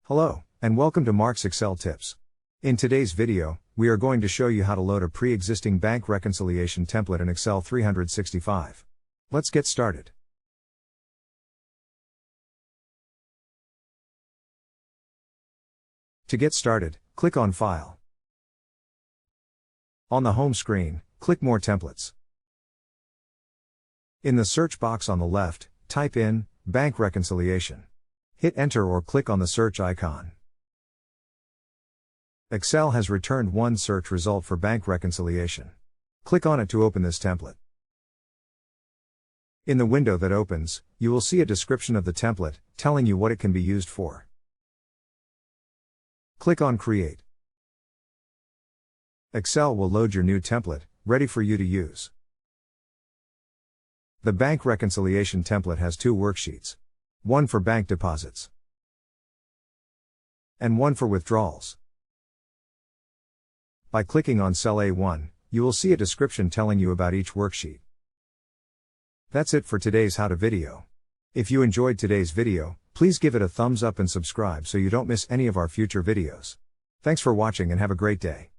Hello, and welcome to Mark's Excel Tips. In today's video, we are going to show you how to load a pre-existing bank reconciliation template in Excel 365. Let's get started. To get started, click on File. On the home screen, click More Templates. In the search box on the left, type in Bank Reconciliation. Hit Enter or click on the search icon. Excel has returned one search result for bank reconciliation. Click on it to open this template. In the window that opens, you will see a description of the template, telling you what it can be used for. Click on Create. Excel will load your new template, ready for you to use. The bank reconciliation template has two worksheets. One for bank deposits and one for withdrawals. By clicking on cell A1, you will see a description telling you about each worksheet. That's it for today's how-to video. If you enjoyed today's video, please give it a thumbs up and subscribe so you don't miss any of our future videos. Thanks for watching and have a great day.